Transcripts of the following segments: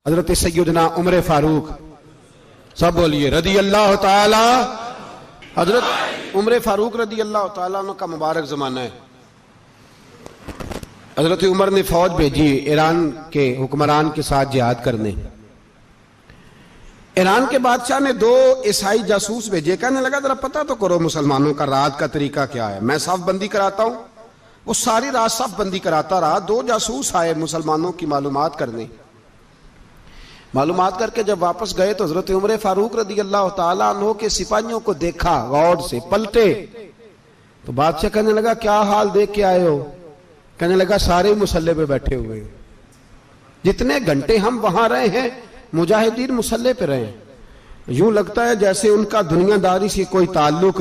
हजरत सैयदना उमर फारूक, सब बोलिए रदी अल्लाह ताला। हजरत उमर फारूक रदी अल्लाह ताला का मुबारक जमाना है। हजरत उमर ने फौज भेजी ईरान के हुक्मरान के साथ जिहाद करने। ईरान के बादशाह ने 2 ईसाई जासूस भेजे। कहने लगा जरा पता तो करो मुसलमानों का रात का तरीका क्या है, मैं साफ बंदी कराता हूं। वो सारी रात साफ बंदी कराता रहा। 2 जासूस आए मुसलमानों की मालूमात करने। मालूमात करके जब वापस गए तो हजरत उमर फारूक रदी अल्लाह ताला अन्हु के सिपाहियों को देखा, गौर से पलटे तो बादशाह कहने लगा क्या हाल देख के आए हो? कहने लगा सारे मुसल्ले पे बैठे हुए, जितने घंटे हम वहां रहे हैं मुजाहिदीन मुसल्ले पे रहे, यूं लगता है जैसे उनका दुनियादारी से कोई ताल्लुक।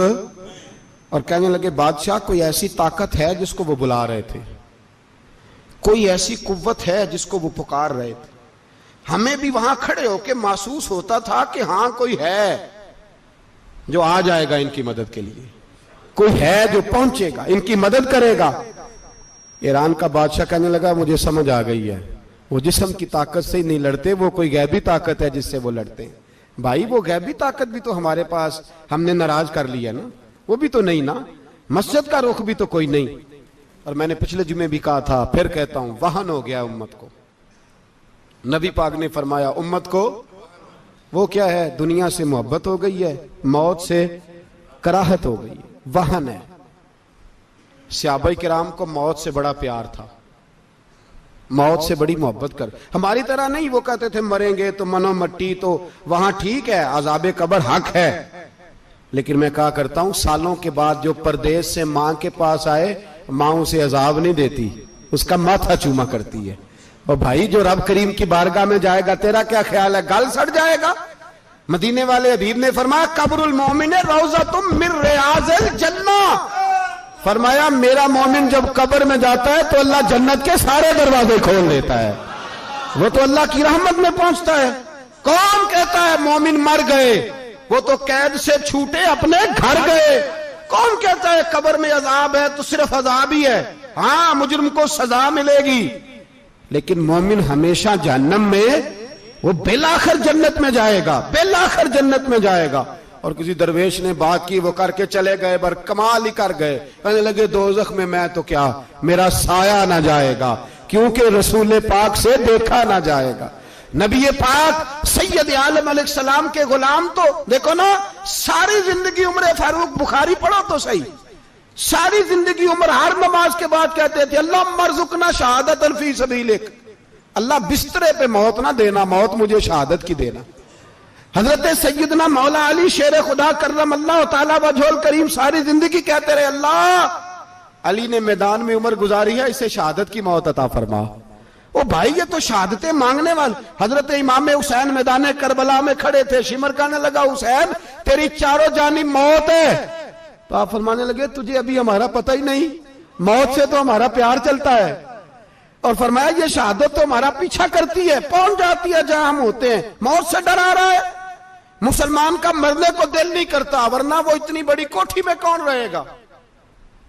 और कहने लगे बादशाह कोई ऐसी ताकत है जिसको वो बुला रहे थे, कोई ऐसी कुव्वत है जिसको वो पुकार रहे थे। हमें भी वहां खड़े होकर महसूस होता था कि हां कोई है जो आ जाएगा इनकी मदद के लिए, कोई है जो पहुंचेगा इनकी मदद करेगा। ईरान का बादशाह कहने लगा मुझे समझ आ गई है, वो जिस्म की ताकत से ही नहीं लड़ते, वो कोई गैबी ताकत है जिससे वो लड़ते हैं। भाई वो गैबी ताकत भी तो हमारे पास हमने नाराज कर लिया ना, वो भी तो नहीं ना, मस्जिद का रुख भी तो कोई नहीं। और मैंने पिछले जुमे भी कहा था, फिर कहता हूं, वहन हो गया उम्मत को। नबी पाक ने फरमाया उम्मत को वो क्या है, दुनिया से मोहब्बत हो गई है, मौत से कराहत हो गई है, वहन है। सहाबा किराम को मौत से बड़ा प्यार था, मौत से बड़ी मोहब्बत कर। हमारी तरह नहीं, वो कहते थे मरेंगे तो मनो मट्टी, तो वहां ठीक है अज़ाबे कब्र हक है। लेकिन मैं कहा करता हूं सालों के बाद जो परदेश से मां के पास आए, मां उसे अजाब नहीं देती, उसका माथा चूमा करती है। और भाई जो रब करीम की बारगाह में जाएगा तेरा क्या ख्याल है, गल सड़ जाएगा। मदीने वाले हबीब ने फरमाया कब्रुल मोमिन रौज़तुम मिन रियाज़िल जन्ना, फरमाया मेरा मोमिन जब कब्र में जाता है तो अल्लाह जन्नत के सारे दरवाजे खोल देता है, वो तो अल्लाह की रहमत में पहुंचता है। कौन कहता है मोमिन मर गए, वो तो कैद से छूटे अपने घर गए। कौन कहता है कब्र में अजाब है तो सिर्फ अजाब ही है, हाँ मुजरिम को सजा मिलेगी, लेकिन मोमिन हमेशा जहन्नम में, वो बेलाखिर जन्नत में जाएगा, बेलाखिर जन्नत में जाएगा। और किसी दरवेश ने बात की, वो करके चले गए, बर कमाल ही कर गए। कहने लगे दोज़ख में मैं तो क्या, मेरा साया ना जाएगा, क्योंकि रसूल पाक से देखा ना जाएगा। नबी पाक सैयद आलम अलैहिस्सलाम के गुलाम तो देखो ना, सारी जिंदगी उमर फारूक, बुखारी पढ़ो तो सही, सारी जिंदगी उमर हर नमाज के बाद कहते थे अल्लाह मरजुकना शहादतन फी सबीलिक, अल्लाह बिस्तरे पे मौत ना देना, मौत मुझे शहादत की देना। हजरत सैयदना मौला अली शेर खुदा करम अल्लाह ताला वजहुल करीम सारी जिंदगी कहते रहे अल्लाह अली ने मैदान में उम्र गुजारी है, इसे शहादत की मौत अता फरमा। ओ भाई ये तो शहादतें मांगने वाले। हजरत इमाम हुसैन मैदान करबला में खड़े थे, शिमर कहने लगा हुसैन तेरी चारों जानी मौत है, तो आप फरमाने लगे तुझे अभी हमारा पता ही नहीं, मौत से तो हमारा प्यार चलता है। और फरमाया ये शहादत तो हमारा पीछा करती है, पहुंच जाती है जहां हम होते हैं, मौत से डरा रहा है। मुसलमान का मरने को दिल नहीं करता, वरना वो इतनी बड़ी कोठी में कौन रहेगा।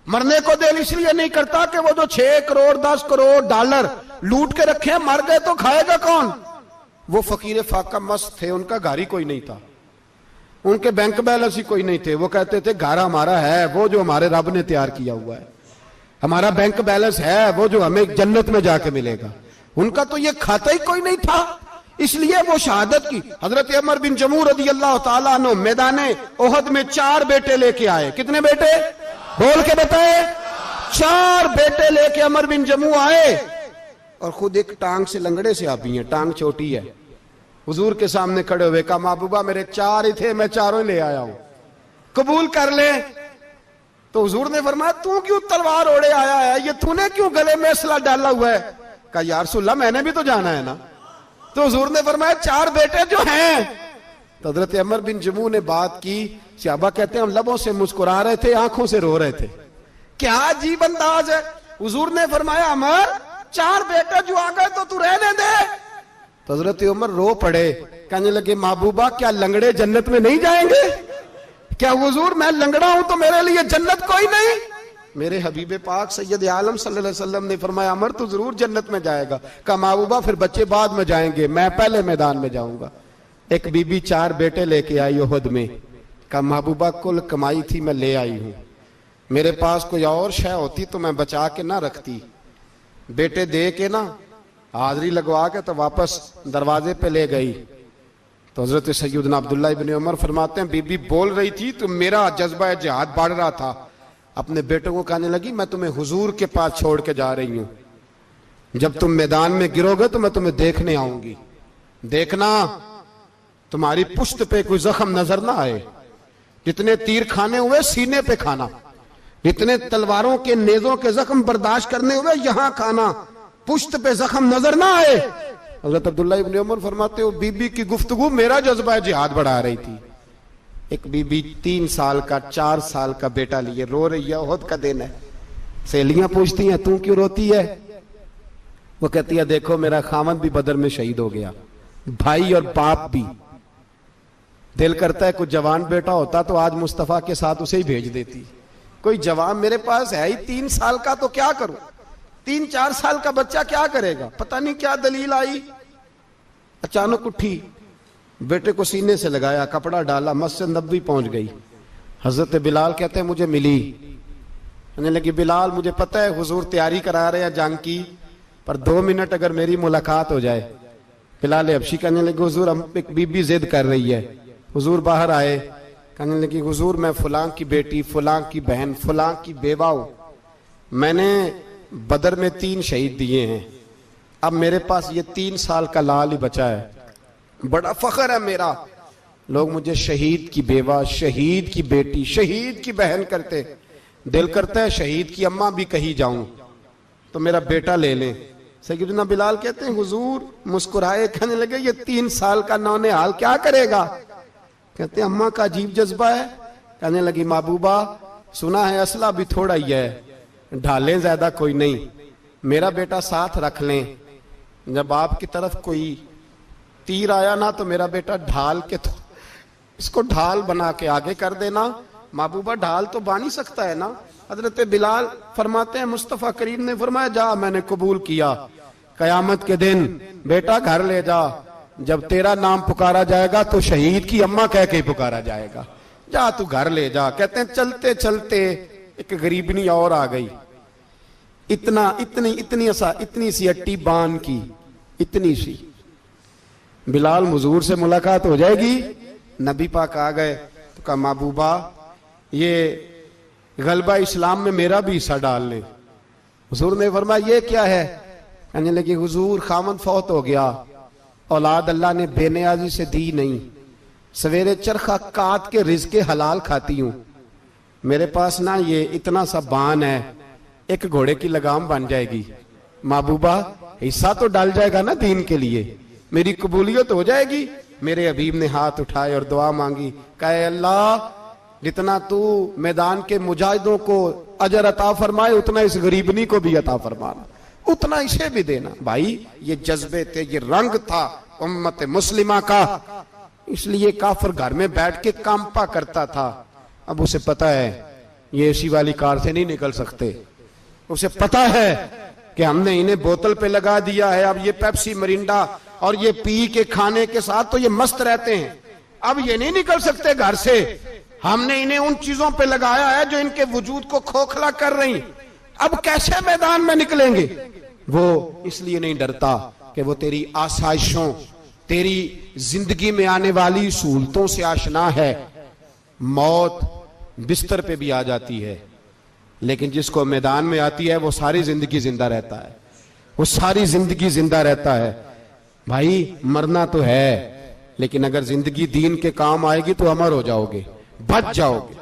मरने को दिल इसलिए नहीं करता कि वो जो 6 करोड़ 10 करोड़ डॉलर लूट के रखे, मर गए तो खाएगा कौन। वो फकीर फाका मस्त थे, उनका घर ही कोई नहीं था, उनके बैंक बैलेंस ही कोई नहीं थे। वो कहते थे घर हमारा है वो जो हमारे रब ने तैयार किया हुआ है, हमारा बैंक बैलेंस है वो जो हमें जन्नत में जाके मिलेगा। उनका तो ये खाता ही कोई नहीं था, इसलिए वो शहादत की। हजरत उमर बिन जमू रदी अल्लाह ताला अन्हु मैदाने ओहद में 4 बेटे लेके आए। कितने बेटे बोल के बताए? 4 बेटे लेके उमर बिन जमू आए, और खुद एक टांग से लंगड़े से आप ही हैं, टांग छोटी है। हुजूर के सामने खड़े हुए कहा महबूबा मेरे 4 ही थे, मैं 4 ले आया हूं, कबूल कर ले। तो हुजूर ने फरमाया तू क्यों तलवार ओढ़े आया है, ये तूने क्यों गले में असला डाला हुआ है? कहा या रसूलल्लाह मैंने भी तो जाना है ना। तो हुजूर ने फरमाया 4 बेटे जो हैं। तो हजरत उमर बिन जमू ने बात की, सहाबा कहते हैं हम लबों से मुस्कुरा रहे थे, आंखों से रो रहे थे, क्या अजीब अंदाज है। हुजूर ने फरमाया उमर 4 बेटे जो आ गए तो तू रहने दे। तो हजरत उमर रो पड़े, कहने लगे महबूबा क्या लंगड़े जन्नत में नहीं जाएंगे? क्या हुजूर मैं लंगड़ा हूं तो मेरे लिए जन्नत कोई नहीं? मेरे हबीब पाक सैयद आलम सल्लल्लाहु अलैहि वसल्लम ने फरमाया अमर तो जरूर जन्नत में जाएगा। कहा महबूबा फिर बच्चे बाद में जाएंगे, मैं पहले मैदान में जाऊंगा। एक बीबी 4 बेटे लेके आई उहद में। कहा महबूबा कुल कमाई थी मैं ले आई हूं, मेरे पास कोई और शय होती तो मैं बचा के ना रखती। बेटे दे के ना हाजिरी लगवा के तो वापस दरवाजे पे ले गई। तो हजरत सैयदना अब्दुल्ला इब्न उमर फरमाते हैं बीबी बोल रही थी तो मेरा जज्बा जिहाद बढ़ रहा था। अपने बेटों को कहने लगी मैं तुम्हें हुजूर के पास छोड़ के जा रही हूं, जब तुम मैदान में गिरोगे तो मैं तुम्हें देखने आऊंगी, देखना तुम्हारी पुश्त पे कोई जख्म नजर ना आए। जितने तीर खाने हुए सीने पे खाना, जितने तलवारों के नेजों के जख्म बर्दाश्त करने हुए यहां खाना, पुश्त पे जख्म नजर ना आए। हजरत अब्दुल्ला इब्न उमर फरमाते हो बीबी की गुफ्तगू मेरा जज्बा जिहाद बढ़ा रही थी। एक बीबी 3 साल का 4 साल का बेटा लिए रो रही है, ओहद का दिन है। सहेलियां पूछती हैं तू क्यों रोती है? वो कहती है देखो मेरा खामद भी बदर में शहीद हो गया, भाई और बाप भी। दिल करता है कोई जवान बेटा होता तो आज मुस्तफा के साथ उसे ही भेज देती। कोई जवान मेरे पास है ही 3 साल का तो क्या करूं, 3-4 साल का बच्चा क्या करेगा? पता नहीं क्या दलील आई, अचानक उठी, बेटे को सीने से लगाया, कपड़ा डाला, मस्जिद नबवी पहुंच गई। हजरत बिलाल कहते हैं मुझे मिली, कहने लगी बिलाल मुझे पता है हुजूर तैयारी करा रहे हैं जंग की, पर 2 मिनट अगर मेरी मुलाकात हो जाए। बिलाल हबशी कहने लगे हुजूर हम एक बीबी जिद कर रही है। हुजूर बाहर आए, कहने लगी हुजूर मैं फलां की बेटी, फलां की बहन, फलां की बेवा हूं, मैंने बदर में 3 शहीद दिए हैं, अब मेरे पास ये 3 साल का लाल ही बचा है, बड़ा फख्र है मेरा। लोग मुझे शहीद की बेवा, शहीद की बेटी, शहीद की बहन करते, दिल करता है शहीद की अम्मा भी कही जाऊं तो मेरा बेटा ले लें। सैयदना बिलाल कहते हैं हुजूर मुस्कुराए, कहने लगे ये 3 साल का नौने हाल क्या करेगा? कहते हैं अम्मा का अजीब जज्बा है। कहने लगी महबूबा सुना है असला भी थोड़ा ही है, ढालें ज्यादा कोई नहीं, मेरा बेटा साथ रख लें, जब आपकी तरफ कोई तीर आया ना तो मेरा बेटा ढाल के तो इसको ढाल बना के आगे कर देना। महबूबा ढाल तो बन ही सकता है ना। हजरत बिलाल फरमाते हैं मुस्तफा करीम ने फरमाया जा मैंने कबूल किया, कयामत के दिन बेटा घर ले जा, जब तेरा नाम पुकारा जाएगा तो शहीद की अम्मा कह के पुकारा जाएगा, जा तू घर ले जा। कहते हैं चलते चलते एक गरीबनी और आ गई, इतनी सी अट्टी बान की, इतनी सी। बिलाल हुजूर से मुलाकात हो जाएगी, नबी पाक आ गए तो कहा महबूबा ये गलबा इस्लाम में मेरा भी हिस्सा डाल ले। हुजूर ने फरमाया ये क्या है? कहने लगी हुजूर खामद फौत हो गया, औलाद अल्लाह ने बेनियाजी से दी नहीं, सवेरे चरखा काट के रिज़्क़े हलाल खाती हूं, मेरे पास ना ये इतना सा बान है, एक घोड़े की लगाम बन जाएगी, महबूबा हिस्सा तो डाल जाएगा ना दीन के लिए, मेरी कबूलियत हो जाएगी। मेरे हबीब ने हाथ उठाए और दुआ मांगी, कहे अल्लाह जितना तू मैदान के मुजाहिदों को अजर अता फरमाए उतना इस गरीबनी को भी अता फरमाना, उतना इसे भी देना। भाई ये जज्बे थे, ये रंग था उम्मत मुस्लिमा का, इसलिए काफिर घर में बैठ के कांपा करता था। अब उसे पता है ये एसी वाली कार से नहीं निकल सकते, उसे पता है कि हमने इन्हें बोतल पे लगा दिया है, अब ये पेप्सी मरिंडा और ये पी के खाने के साथ तो ये मस्त रहते हैं, अब ये नहीं निकल सकते घर से, हमने इन्हें उन चीजों पे लगाया है जो इनके वजूद को खोखला कर रही, अब कैसे मैदान में निकलेंगे? वो इसलिए नहीं डरता कि वो तेरी आसाइशों, तेरी जिंदगी में आने वाली सहूलतों से आशना है। मौत बिस्तर पे भी आ जाती है, लेकिन जिसको मैदान में आती है वो सारी जिंदगी जिंदा रहता है, वो सारी जिंदगी जिंदा रहता है। भाई मरना तो है, लेकिन अगर जिंदगी दीन के काम आएगी तो अमर हो जाओगे, बच जाओगे।